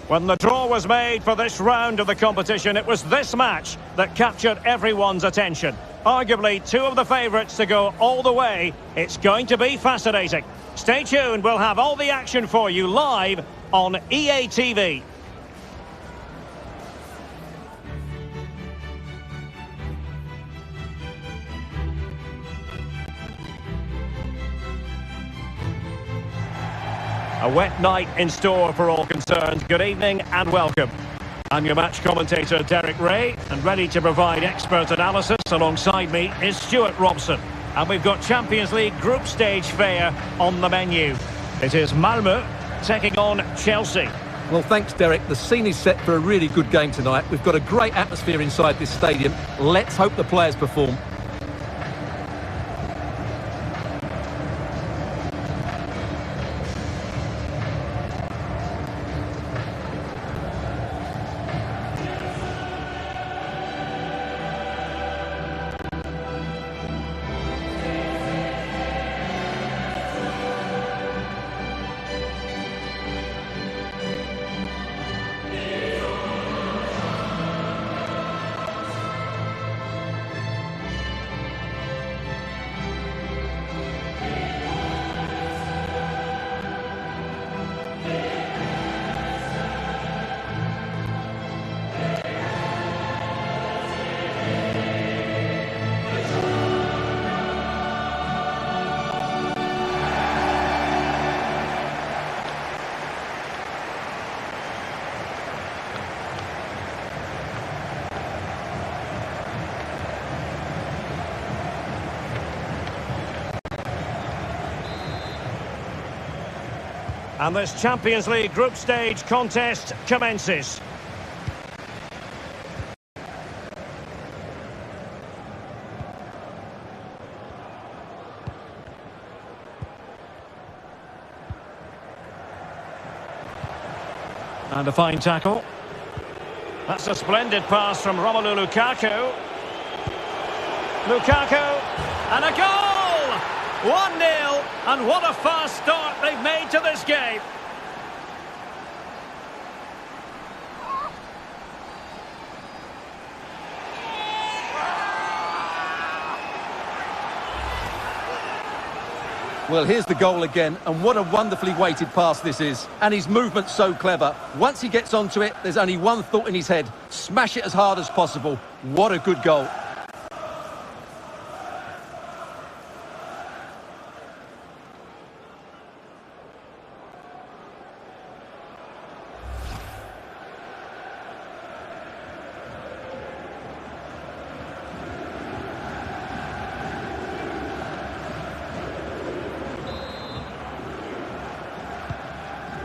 When the draw was made for this round of the competition, it was this match that captured everyone's attention. Arguably two of the favourites to go all the way. It's going to be fascinating. Stay tuned, we'll have all the action for you live on EA TV. A wet night in store for all concerned. Good evening and welcome. I'm your match commentator Derek Ray, and ready to provide expert analysis alongside me is Stuart Robson. And we've got Champions League group stage fare on the menu. It is Malmo taking on Chelsea. Well, thanks, Derek. The scene is set for a really good game tonight. We've got a great atmosphere inside this stadium. Let's hope the players perform. And this Champions League group stage contest commences. And a fine tackle. That's a splendid pass from Romelu Lukaku. Lukaku, and a goal! 1-0, and what a fast start they've made to this game. Well, here's the goal again, and what a wonderfully weighted pass this is. And his movement's so clever. Once he gets onto it, there's only one thought in his head. Smash it as hard as possible. What a good goal.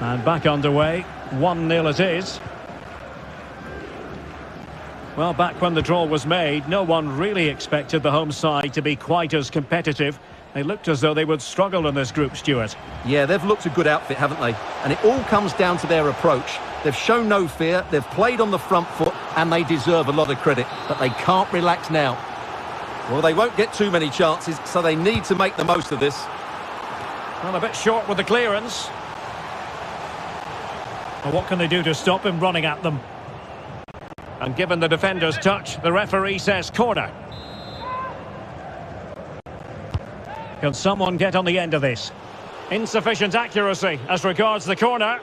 And back underway, 1-0 it is. Well, back when the draw was made, no one really expected the home side to be quite as competitive. They looked as though they would struggle in this group, Stuart. Yeah, they've looked a good outfit, haven't they? And it all comes down to their approach. They've shown no fear, they've played on the front foot, and they deserve a lot of credit. But they can't relax now. Well, they won't get too many chances, so they need to make the most of this. Well, a bit short with the clearance. Well, what can they do to stop him running at them? And given the defender's touch, the referee says corner. Can someone get on the end of this? Insufficient accuracy as regards the corner.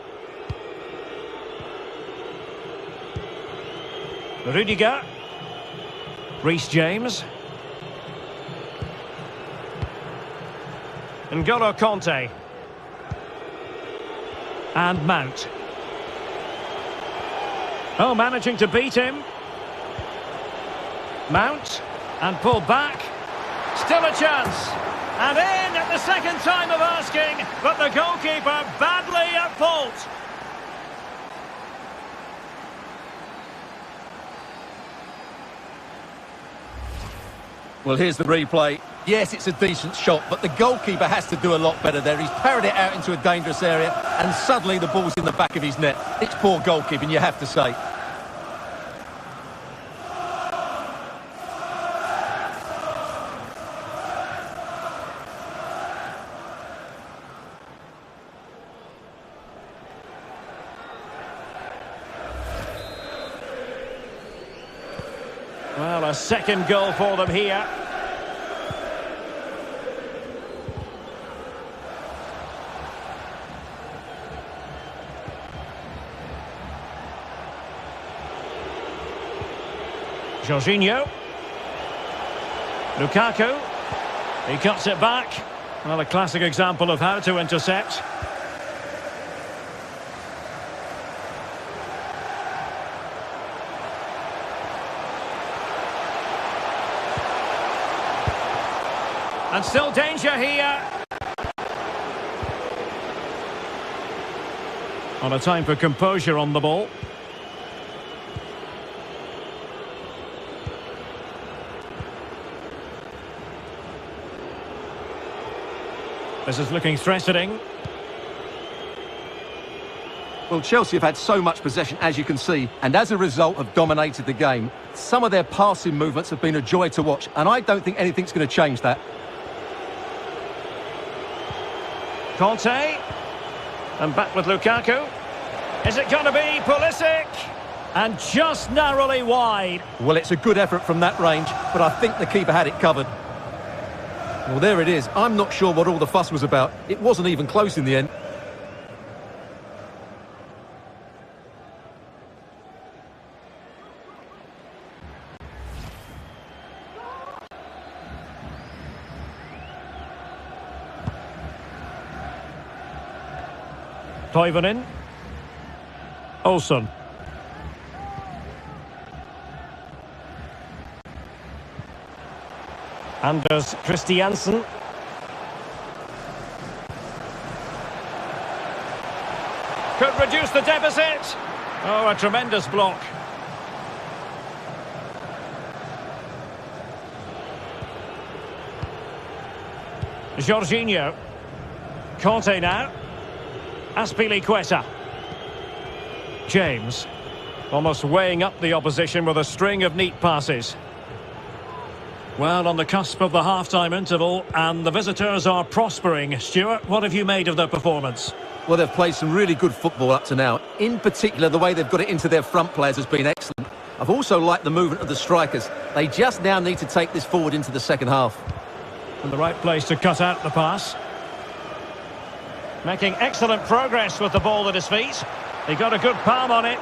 Rudiger. Reece James. N'Golo Kanté. And Mount. Oh, managing to beat him. Mount, and pull back. Still a chance. And in at the second time of asking, but the goalkeeper badly at fault. Well, here's the replay. Yes, it's a decent shot, but the goalkeeper has to do a lot better there. He's parried it out into a dangerous area, and suddenly the ball's in the back of his net. It's poor goalkeeping, you have to say. Well, a second goal for them here. Jorginho. Lukaku. He cuts it back. Well, a classic example of how to intercept. And still danger here. On a time for composure on the ball. This is looking threatening. Well, Chelsea have had so much possession, as you can see, and as a result have dominated the game. Some of their passing movements have been a joy to watch, and I don't think anything's going to change that. Conte. And back with Lukaku. Is it going to be Pulisic? And just narrowly wide. Well, it's a good effort from that range, but I think the keeper had it covered. Well, there it is. I'm not sure what all the fuss was about. It wasn't even close in the end. Toivonen. Olsen. Anders Christiansen. Could reduce the deficit. Oh, a tremendous block. Jorginho. Conte now. Azpilicueta. James. Almost weighing up the opposition with a string of neat passes. Well, on the cusp of the half-time interval, and the visitors are prospering. Stuart, what have you made of their performance? Well, they've played some really good football up to now. In particular, the way they've got it into their front players has been excellent. I've also liked the movement of the strikers. They just now need to take this forward into the second half. And the right place to cut out the pass. Making excellent progress with the ball at his feet. He got a good palm on it.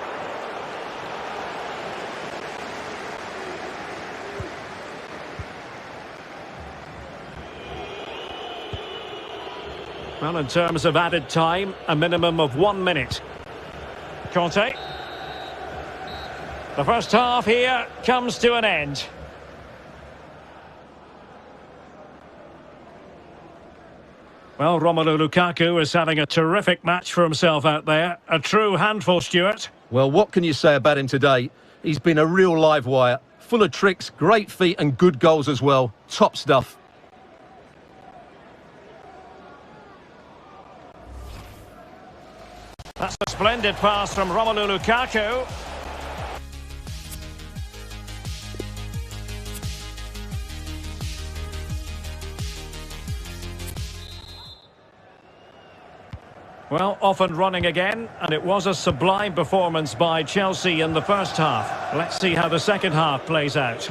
Well, in terms of added time, a minimum of 1 minute. Conte. The first half here comes to an end. Well, Romelu Lukaku is having a terrific match for himself out there. A true handful, Stuart. Well, what can you say about him today? He's been a real live wire. Full of tricks, great feet and good goals as well. Top stuff. That's a splendid pass from Romelu Lukaku. Well, off and running again, and it was a sublime performance by Chelsea in the first half. Let's see how the second half plays out.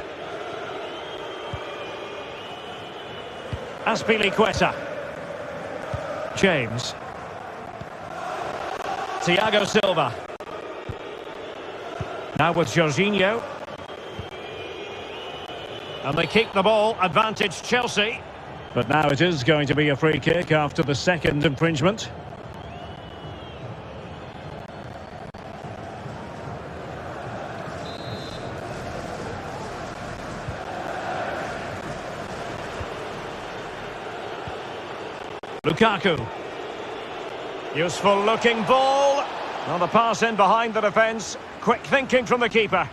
Azpilicueta. James. Thiago Silva. Now with Jorginho. And they keep the ball, advantage Chelsea. But now it is going to be a free kick after the second infringement. Lukaku. Useful looking ball. Well, the pass in behind the defence. Quick thinking from the keeper.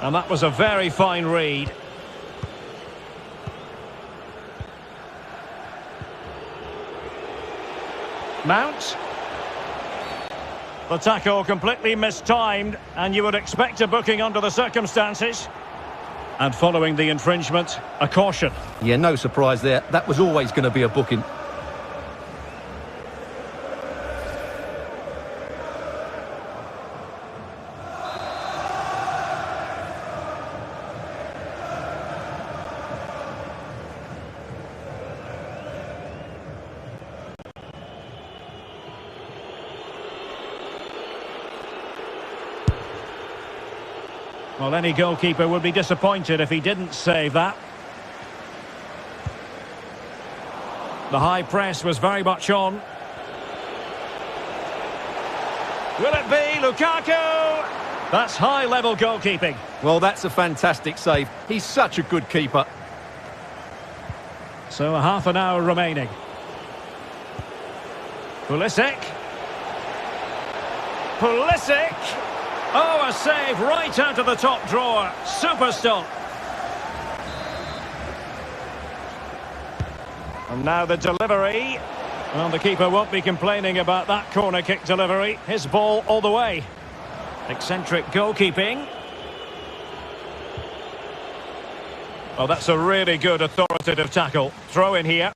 And that was a very fine read. Mount. The tackle completely mistimed, and you would expect a booking under the circumstances. And following the infringement, a caution. Yeah, no surprise there. That was always going to be a booking. Well, any goalkeeper would be disappointed if he didn't save that. The high press was very much on. Will it be Lukaku? That's high-level goalkeeping. Well, that's a fantastic save. He's such a good keeper. So a half an hour remaining. Pulisic. Oh, a save right out of the top drawer. Super stop. And now the delivery. Well, the keeper won't be complaining about that corner kick delivery. His ball all the way. Eccentric goalkeeping. Oh, that's a really good authoritative tackle. Throw in here.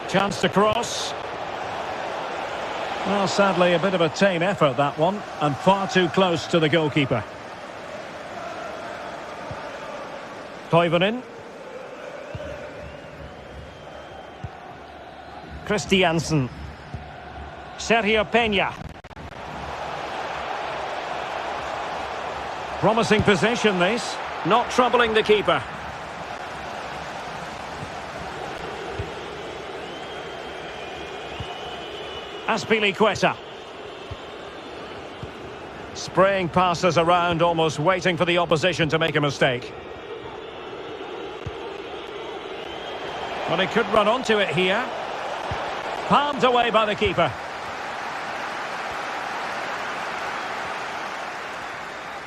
Chance to cross. Well, sadly, a bit of a tame effort, that one, and far too close to the goalkeeper. Toivonen. Christiansen. Sergio Peña. Promising position, this. Not troubling the keeper. Azpilicueta. Spraying passes around, almost waiting for the opposition to make a mistake. Well, he could run onto it here. Palmed away by the keeper.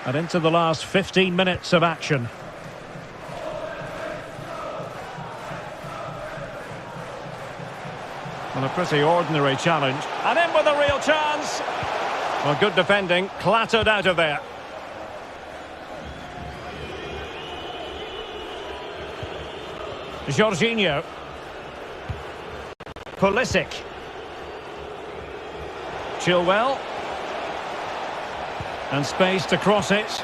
And into the last 15 minutes of action. Well, a pretty ordinary challenge. And in with a real chance. Well, good defending, clattered out of there. Jorginho. Pulisic. Chilwell. And space to cross it.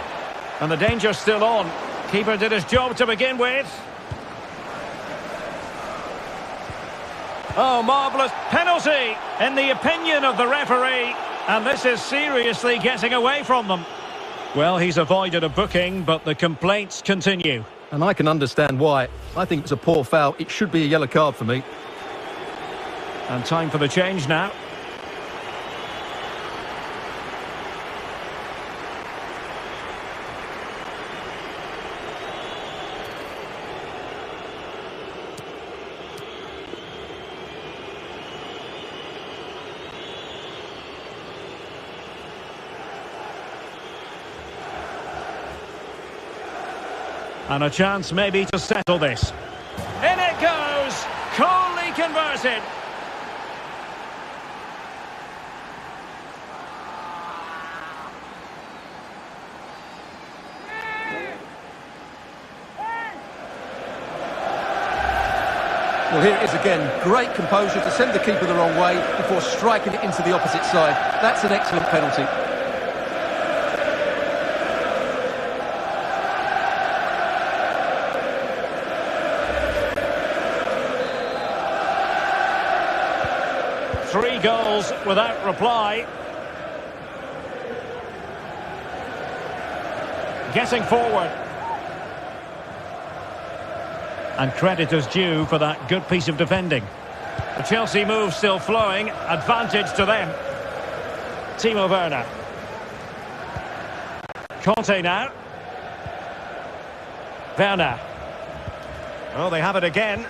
And the danger's still on. Keeper did his job to begin with. Oh, marvellous penalty, in the opinion of the referee. And this is seriously getting away from them. Well, he's avoided a booking, but the complaints continue. And I can understand why. I think it's a poor foul. It should be a yellow card for me. And time for the change now. And a chance maybe to settle this. In it goes! Coolly converted! Well, here it is again. Great composure to send the keeper the wrong way before striking it into the opposite side. That's an excellent penalty. Three goals without reply. Getting forward. And credit is due for that good piece of defending. The Chelsea move still flowing. Advantage to them. Timo Werner. Conte now. Werner. Oh, they have it again.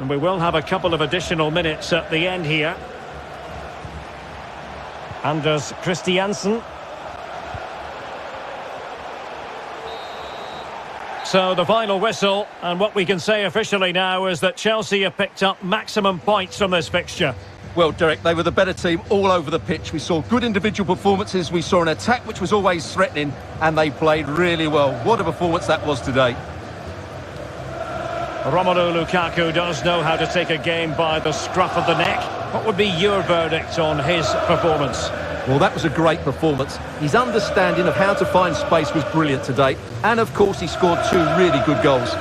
And we will have a couple of additional minutes at the end here. Anders Christiansen. So the final whistle, and what we can say officially now is that Chelsea have picked up maximum points from this fixture. Well, Derek, they were the better team all over the pitch. We saw good individual performances, we saw an attack which was always threatening, and they played really well. What a performance that was today. Romelu Lukaku does know how to take a game by the scruff of the neck. What would be your verdict on his performance? Well, that was a great performance. His understanding of how to find space was brilliant today. And, of course, he scored 2 really good goals.